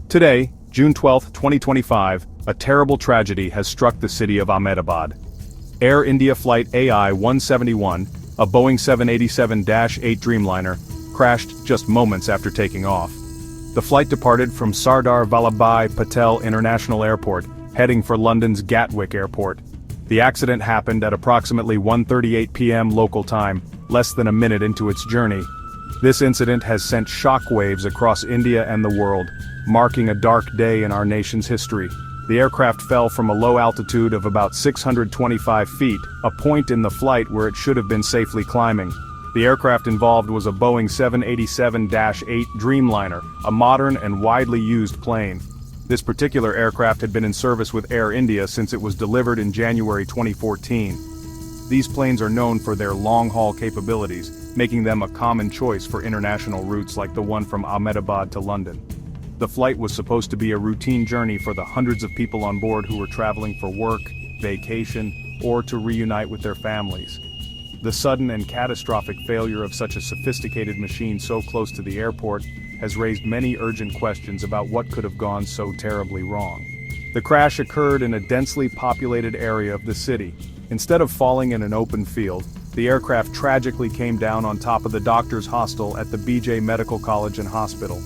Today, June 12, 2025, a terrible tragedy has struck the city of Ahmedabad. Air India Flight AI-171, a Boeing 787-8 Dreamliner, crashed just moments after taking off. The flight departed from Sardar Vallabhbhai Patel International Airport, heading for London's Gatwick Airport. The accident happened at approximately 1:38 p.m. local time, less than a minute into its journey. This incident has sent shockwaves across India and the world, marking a dark day in our nation's history. The aircraft fell from a low altitude of about 625 feet, a point in the flight where it should have been safely climbing. The aircraft involved was a Boeing 787-8 Dreamliner, a modern and widely used plane. This particular aircraft had been in service with Air India since it was delivered in January 2014. These planes are known for their long-haul capabilities, making them a common choice for international routes like the one from Ahmedabad to London. The flight was supposed to be a routine journey for the hundreds of people on board who were traveling for work, vacation, or to reunite with their families. The sudden and catastrophic failure of such a sophisticated machine so close to the airport has raised many urgent questions about what could have gone so terribly wrong. The crash occurred in a densely populated area of the city. Instead of falling in an open field, the aircraft tragically came down on top of the doctor's hostel at the BJ Medical College and Hospital.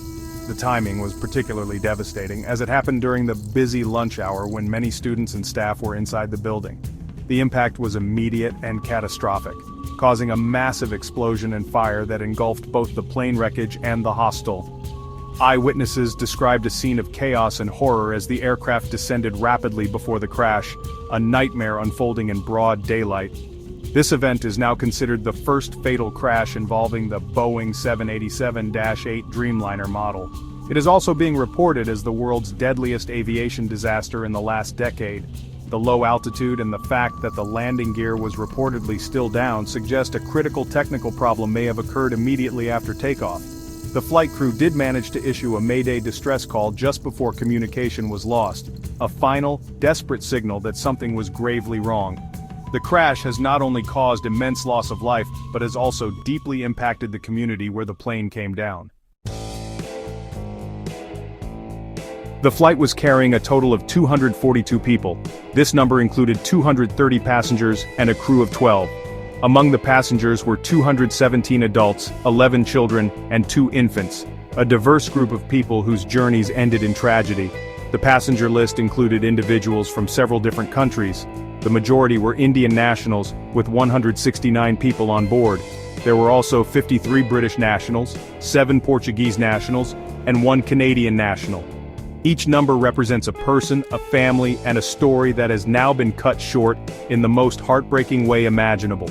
The timing was particularly devastating, as it happened during the busy lunch hour when many students and staff were inside the building. The impact was immediate and catastrophic, causing a massive explosion and fire that engulfed both the plane wreckage and the hostel. Eyewitnesses described a scene of chaos and horror as the aircraft descended rapidly before the crash, a nightmare unfolding in broad daylight. This event is now considered the first fatal crash involving the Boeing 787-8 Dreamliner model. It is also being reported as the world's deadliest aviation disaster in the last decade. The low altitude and the fact that the landing gear was reportedly still down suggest a critical technical problem may have occurred immediately after takeoff. The flight crew did manage to issue a Mayday distress call just before communication was lost, a final, desperate signal that something was gravely wrong. The crash has not only caused immense loss of life, but has also deeply impacted the community where the plane came down. The flight was carrying a total of 242 people. This number included 230 passengers and a crew of 12. Among the passengers were 217 adults, 11 children, and 2 infants, a diverse group of people whose journeys ended in tragedy. The passenger list included individuals from several different countries. The majority were Indian nationals, with 169 people on board. There were also 53 British nationals, 7 Portuguese nationals, and 1 Canadian national. Each number represents a person, a family, and a story that has now been cut short in the most heartbreaking way imaginable.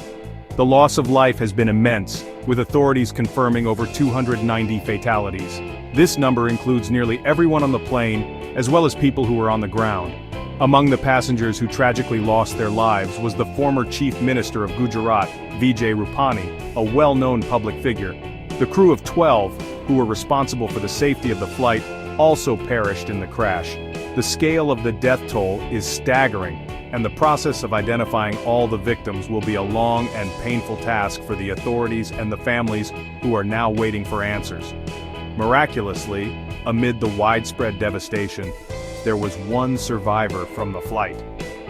The loss of life has been immense, with authorities confirming over 290 fatalities. This number includes nearly everyone on the plane, as well as people who were on the ground. Among the passengers who tragically lost their lives was the former Chief Minister of Gujarat, Vijay Rupani, a well-known public figure. The crew of 12, who were responsible for the safety of the flight, also perished in the crash. The scale of the death toll is staggering, and the process of identifying all the victims will be a long and painful task for the authorities and the families who are now waiting for answers. Miraculously, amid the widespread devastation, there was one survivor from the flight.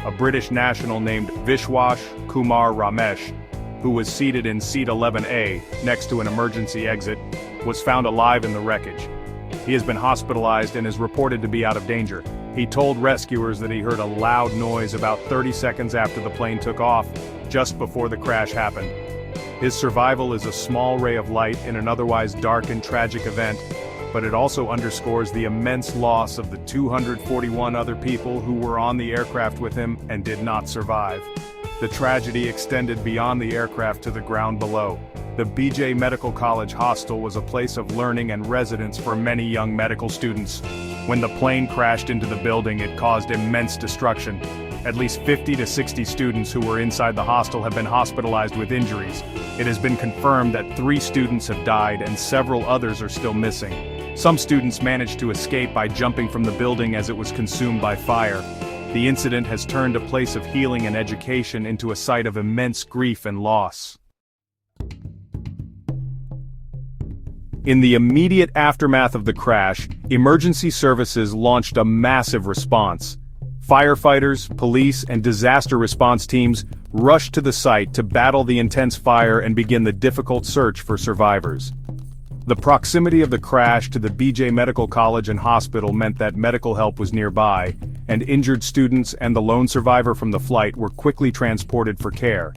A British national named Vishwas Kumar Ramesh, who was seated in seat 11A, next to an emergency exit, was found alive in the wreckage. He has been hospitalized and is reported to be out of danger. He told rescuers that he heard a loud noise about 30 seconds after the plane took off, just before the crash happened. His survival is a small ray of light in an otherwise dark and tragic event, but it also underscores the immense loss of the 241 other people who were on the aircraft with him and did not survive. The tragedy extended beyond the aircraft to the ground below. The BJ Medical College hostel was a place of learning and residence for many young medical students. When the plane crashed into the building, it caused immense destruction. At least 50 to 60 students who were inside the hostel have been hospitalized with injuries. It has been confirmed that 3 students have died and several others are still missing. Some students managed to escape by jumping from the building as it was consumed by fire. The incident has turned a place of healing and education into a site of immense grief and loss. In the immediate aftermath of the crash, emergency services launched a massive response. Firefighters, police, and disaster response teams rushed to the site to battle the intense fire and begin the difficult search for survivors. The proximity of the crash to the BJ Medical College and Hospital meant that medical help was nearby, and injured students and the lone survivor from the flight were quickly transported for care.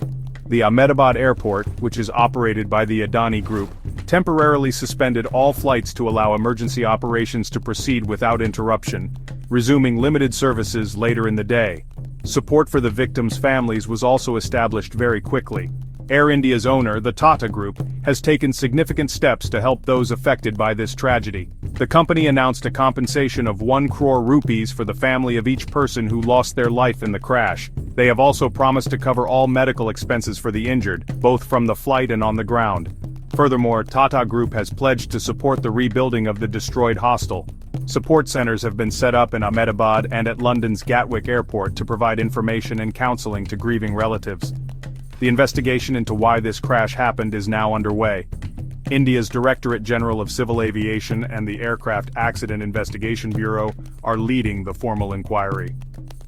The Ahmedabad Airport, which is operated by the Adani Group, temporarily suspended all flights to allow emergency operations to proceed without interruption, resuming limited services later in the day. Support for the victims' families was also established very quickly. Air India's owner, the Tata Group, has taken significant steps to help those affected by this tragedy. The company announced a compensation of 1 crore rupees for the family of each person who lost their life in the crash. They have also promised to cover all medical expenses for the injured, both from the flight and on the ground. Furthermore, Tata Group has pledged to support the rebuilding of the destroyed hostel. Support centers have been set up in Ahmedabad and at London's Gatwick Airport to provide information and counseling to grieving relatives. The investigation into why this crash happened is now underway. India's Directorate General of Civil Aviation and the Aircraft Accident Investigation Bureau are leading the formal inquiry.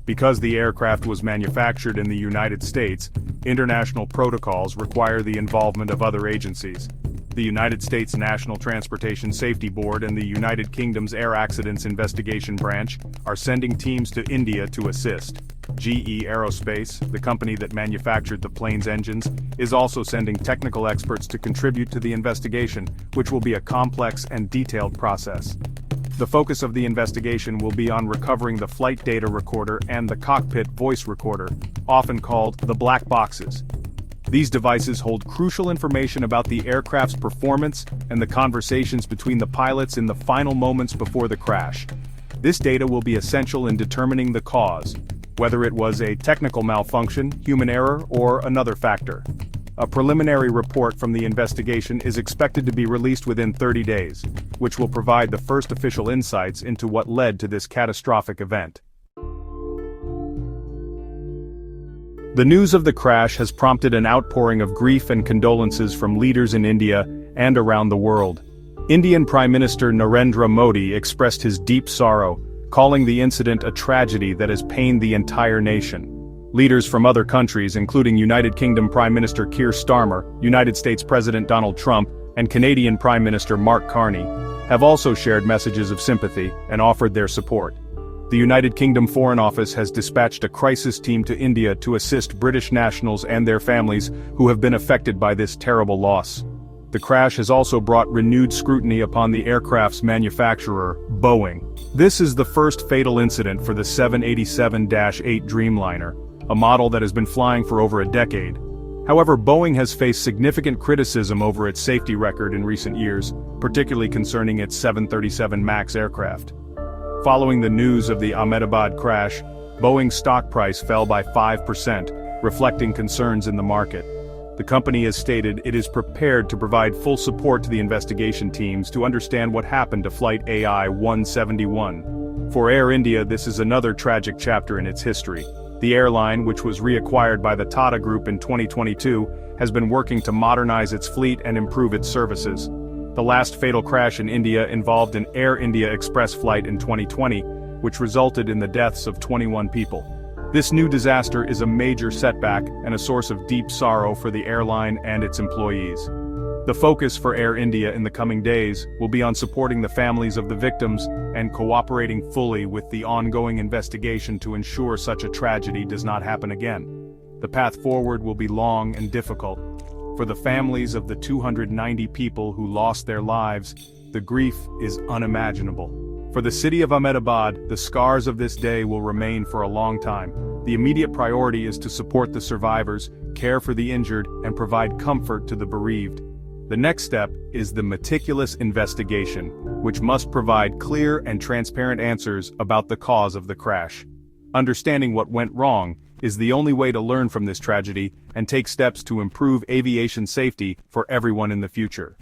Because the aircraft was manufactured in the United States, international protocols require the involvement of other agencies. The United States National Transportation Safety Board and the United Kingdom's Air Accidents Investigation Branch are sending teams to India to assist. GE Aerospace, the company that manufactured the plane's engines, is also sending technical experts to contribute to the investigation, which will be a complex and detailed process. The focus of the investigation will be on recovering the flight data recorder and the cockpit voice recorder, often called the black boxes. These devices hold crucial information about the aircraft's performance and the conversations between the pilots in the final moments before the crash. This data will be essential in determining the cause, whether it was a technical malfunction, human error, or another factor. A preliminary report from the investigation is expected to be released within 30 days, which will provide the first official insights into what led to this catastrophic event. The news of the crash has prompted an outpouring of grief and condolences from leaders in India and around the world. Indian Prime Minister Narendra Modi expressed his deep sorrow, calling the incident a tragedy that has pained the entire nation. Leaders from other countries, including United Kingdom Prime Minister Keir Starmer, United States President Donald Trump, and Canadian Prime Minister Mark Carney, have also shared messages of sympathy and offered their support. The United Kingdom Foreign Office has dispatched a crisis team to India to assist British nationals and their families who have been affected by this terrible loss. The crash has also brought renewed scrutiny upon the aircraft's manufacturer, Boeing. This is the first fatal incident for the 787-8 Dreamliner, a model that has been flying for over a decade. However, Boeing has faced significant criticism over its safety record in recent years, particularly concerning its 737 MAX aircraft. Following the news of the Ahmedabad crash, Boeing's stock price fell by 5%, reflecting concerns in the market. The company has stated it is prepared to provide full support to the investigation teams to understand what happened to Flight AI-171. For Air India, this is another tragic chapter in its history. The airline, which was reacquired by the Tata Group in 2022, has been working to modernize its fleet and improve its services. The last fatal crash in India involved an Air India Express flight in 2020, which resulted in the deaths of 21 people. This new disaster is a major setback and a source of deep sorrow for the airline and its employees. The focus for Air India in the coming days will be on supporting the families of the victims and cooperating fully with the ongoing investigation to ensure such a tragedy does not happen again. The path forward will be long and difficult. For the families of the 290 people who lost their lives, the grief is unimaginable. For the city of Ahmedabad, the scars of this day will remain for a long time. The immediate priority is to support the survivors, care for the injured, and provide comfort to the bereaved. The next step is the meticulous investigation, which must provide clear and transparent answers about the cause of the crash. Understanding what went wrong is the only way to learn from this tragedy and take steps to improve aviation safety for everyone in the future.